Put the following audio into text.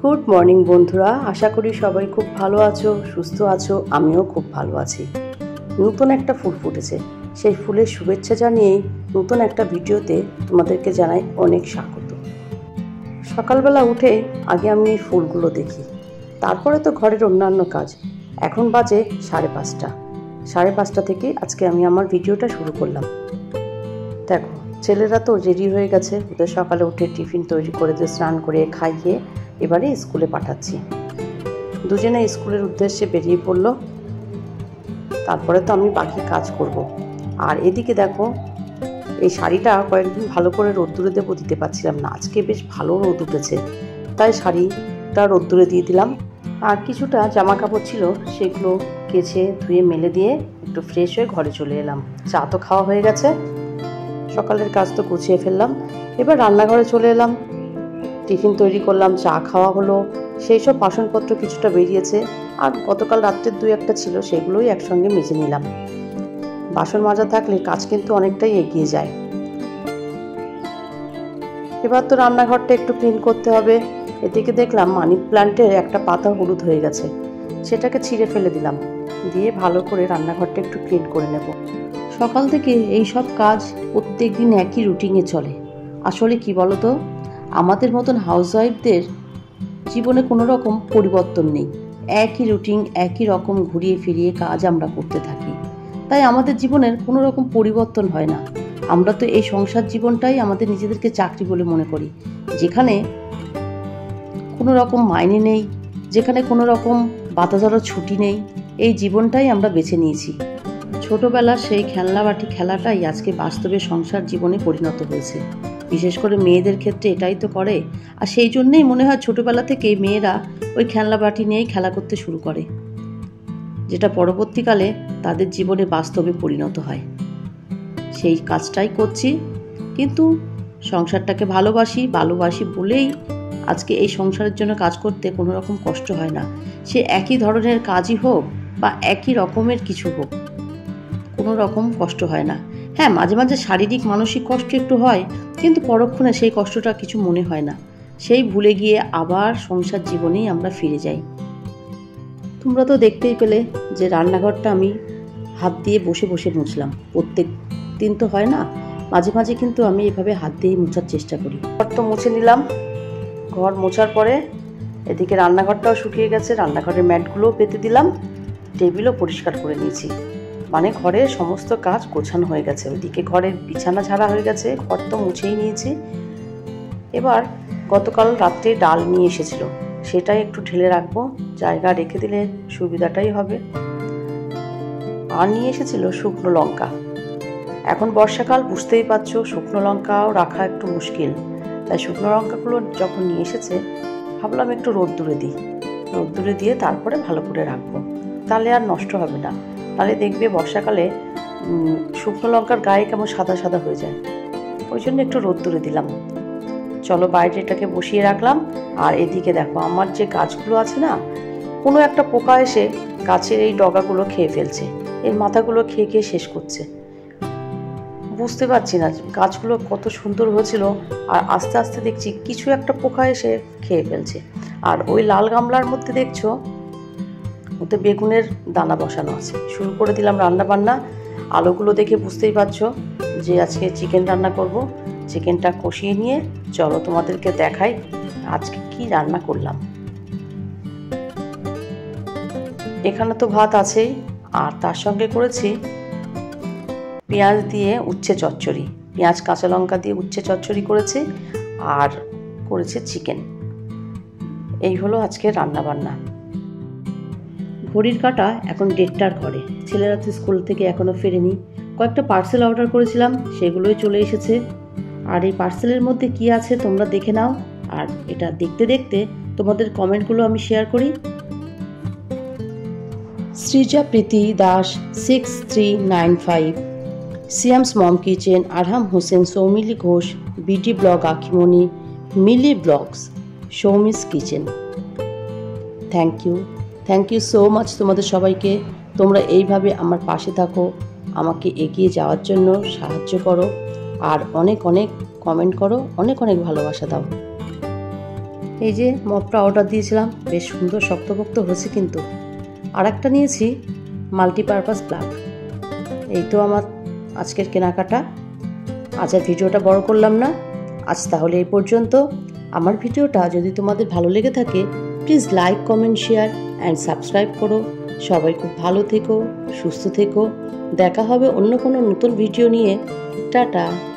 Good morning বন্ধুরা, আশা করি সবাই খুব ভালো আছো, সুস্থ আছো। আমিও খুব ভালো আছি। নতুন একটা ফুল ফুটেছে, সেই ফুলের শুভেচ্ছা জানিয়েই নতুন একটা ভিডিওতে তোমাদেরকে জানাই অনেক স্বাগত। সকালবেলা উঠে আগে আমি এই ফুলগুলো দেখি, তারপরে তো ঘরের অন্যান্য কাজ। এখন বাজে 5:30। 5:30 থেকে আজকে আমি আমার ভিডিওটা শুরু করলাম। দেখো, ছেলেরা তো রেডি হয়ে গেছে, ওদের সকালে উঠে টিফিন তৈরি করে দিয়ে স্নান করে খাইয়ে এবারে স্কুলে পাঠাচ্ছি। দুজনে স্কুলের উদ্দেশ্যে বেরিয়ে পড়ল। তারপরে তো আমি বাকি কাজ করব। আর এদিকে দেখো, এই শাড়িটা কয়েকদিন ভালো করে রোদ্দুরে দেবো, দিতে পারছিলাম না। আজকে বেশ ভালো রোদ উঠেছে, তাই শাড়িটা রোদ্দুরে দিয়ে দিলাম। আর কিছুটা জামা কাপড় ছিল, সেগুলো কেচে ধুয়ে মেলে দিয়ে একটু ফ্রেশ হয়ে ঘরে চলে এলাম। চা তো খাওয়া হয়ে গেছে, সকালের কাজ তো গুছিয়ে ফেললাম। এবার রান্নাঘরে চলে এলাম, টিফিন তৈরি করলাম, চা খাওয়া হলো। সেই সব বাসনপত্র কিছুটা বেরিয়েছে, আর গতকাল রাত্রের 2-1টা ছিল, সেগুলোই একসঙ্গে মেজে নিলাম। বাসন মাজা থাকলে কাজ কিন্তু অনেকটাই এগিয়ে যায়। এবার তো রান্নাঘরটা একটু ক্লিন করতে হবে। এদিকে দেখলাম মানি প্ল্যান্টের একটা পাতা হলুদ হয়ে গেছে, সেটাকে ছিঁড়ে ফেলে দিলাম, দিয়ে ভালো করে রান্নাঘরটা একটু ক্লিন করে নেব। সকাল থেকে এই সব কাজ প্রত্যেক দিন একই রুটিনে চলে। আসলে কি বলতো, আমাদের মতন হাউসওয়াইফদের জীবনে কোনো রকম পরিবর্তন নেই। একই রুটিন, একই রকম ঘুরিয়ে ফিরিয়ে কাজ আমরা করতে থাকি, তাই আমাদের জীবনের কোনো রকম পরিবর্তন হয় না। আমরা তো এই সংসার জীবনটাই আমাদের নিজেদেরকে চাকরি বলে মনে করি, যেখানে কোনো রকম মাইনে নেই, যেখানে কোনো রকম বাতা ধরার ছুটি নেই। এই জীবনটাই আমরা বেছে নিয়েছি। ছোটবেলার সেই খেলনা বাটি খেলাটাই আজকে বাস্তবে সংসার জীবনে পরিণত হয়েছে। বিশেষ করে মেয়েদের ক্ষেত্রে এটাই তো করে। আর সেই জন্যেই মনে হয় ছোটবেলা থেকে মেয়েরা ওই খেলনা বাটি নিয়েই খেলা করতে শুরু করে, যেটা পরবর্তীকালে তাদের জীবনে বাস্তবে পরিণত হয়। সেই কাজটাই করছি, কিন্তু সংসারটাকে ভালোবাসি বলেই আজকে এই সংসারের জন্য কাজ করতে কোনো রকম কষ্ট হয় না। সে একই ধরনের কাজই হোক বা একই রকমের কিছু হোক, কোনো রকম কষ্ট হয় না। হ্যাঁ, মাঝে মাঝে শারীরিক মানসিক কষ্ট একটু হয়, কিন্তু পরক্ষণে সেই কষ্টটা কিছু মনে হয় না। সেই ভুলে গিয়ে আবার সংসার জীবনেই আমরা ফিরে যাই। তোমরা তো দেখতেই পেলে যে রান্নাঘরটা আমি হাত দিয়ে বসে বসে মুছলাম। প্রত্যেক দিন তো হয় না, মাঝে মাঝে কিন্তু আমি এভাবে হাত দিয়েই মোছার চেষ্টা করি। ঘর তো মুছে নিলাম। ঘর মোছার পরে এদিকে রান্নাঘরটাও শুকিয়ে গেছে, রান্নাঘরের ম্যাটগুলোও পেতে দিলাম, টেবিলও পরিষ্কার করে নিয়েছি। মানে ঘরের সমস্ত কাজ গোছানো হয়ে গেছে। ওইদিকে ঘরের বিছানা ঝাড়া হয়ে গেছে, ঘর তো মুছেই নিয়েছি। এবার গতকাল রাত্রে ডাল নিয়ে এসেছিল, সেটাই একটু ঢেলে রাখবো, জায়গা রেখে দিলে সুবিধাটাই হবে। আর নিয়ে এসেছিল শুকনো লঙ্কা। এখন বর্ষাকাল, বুঝতেই পারছো, শুকনো লঙ্কাও রাখা একটু মুশকিল। তাই শুকনো লঙ্কাগুলো যখন নিয়ে এসেছে, ভাবলাম একটু রোদ্দুরে দিই। রোদ্দুরে দিয়ে তারপরে ভালো করে রাখবো, তাহলে আর নষ্ট হবে না। তাহলে দেখবে বর্ষাকালে শুকনো লঙ্কার গায়ে কেমন সাদা সাদা হয়ে যায়। ওই জন্য একটু রোদ্দুরে দিলাম। চলো বাইরে এটাকে বসিয়ে রাখলাম। আর এদিকে দেখো, আমার যে গাছগুলো আছে না, কোনো একটা পোকা এসে গাছের এই ডগাগুলো খেয়ে ফেলছে, এর মাথাগুলো খেয়ে খেয়ে শেষ করছে। বুঝতে পারছি না, গাছগুলো কত সুন্দর হয়েছিল, আর আস্তে আস্তে দেখছি কিছু একটা পোকা এসে খেয়ে ফেলছে। আর ওই লাল গামলার মধ্যে দেখছো, ওতে বেগুনের দানা বসানো আছে। শুরু করে দিলাম রান্না বান্না। আলুগুলো দেখে বুঝতেই পারছো যে আজকে চিকেন রান্না করব। চিকেনটা কষিয়ে নিয়ে চলো তোমাদেরকে দেখাই আজকে কি রান্না করলাম। এখানে তো ভাত আছেই, আর তার সঙ্গে করেছি পেঁয়াজ দিয়ে উচ্ছে চচ্চড়ি, পেঁয়াজ কাঁচা লঙ্কা দিয়ে উচ্ছে চচ্চড়ি করেছি, আর করেছে চিকেন। এই হলো আজকে রান্না বান্না। ঘড়ির কাঁটা এখন 1:30টার ঘরে। ছেলেরা তো স্কুল থেকে এখনও ফেরেনি। কয়েকটা পার্সেল অর্ডার করেছিলাম, সেগুলোই চলে এসেছে। আর এই পার্সেলের মধ্যে কি আছে তোমরা দেখে নাও। আর এটা দেখতে দেখতে তোমাদের কমেন্টগুলো আমি শেয়ার করি। Srija Priti Das 6395, Siyam's mom kitchen, Arham Hossain, Soumili Ghosh, Biti blog Akhimoni, Mili blogs, Soumi's kitchen. Thank you so much তোমাদের সবাইকে। তোমরা এইভাবে আমার পাশে থাকো, আমাকে এগিয়ে যাওয়ার জন্য সাহায্য করো, আর অনেক অনেক কমেন্ট করো, অনেক অনেক ভালোবাসা দাও। এই যে মপটা অর্ডার দিয়েছিলাম, বেশ সুন্দর শক্তপোক্ত হয়েছে কিন্তু। আর একটা নিয়েছি মাল্টিপারপাস প্লাগ। এই তো আমার আজকের কেনাকাটা। আজ আর ভিডিওটা বড় করলাম না, আজ তাহলে এই পর্যন্ত। আমার ভিডিওটা যদি তোমাদের ভালো লেগে থাকে please like, comment, share and subscribe করো। সবাই খুব ভালো থেকো, সুস্থ থেকো। দেখা হবে অন্য কোনো নতুন ভিডিও নিয়ে। টাটা।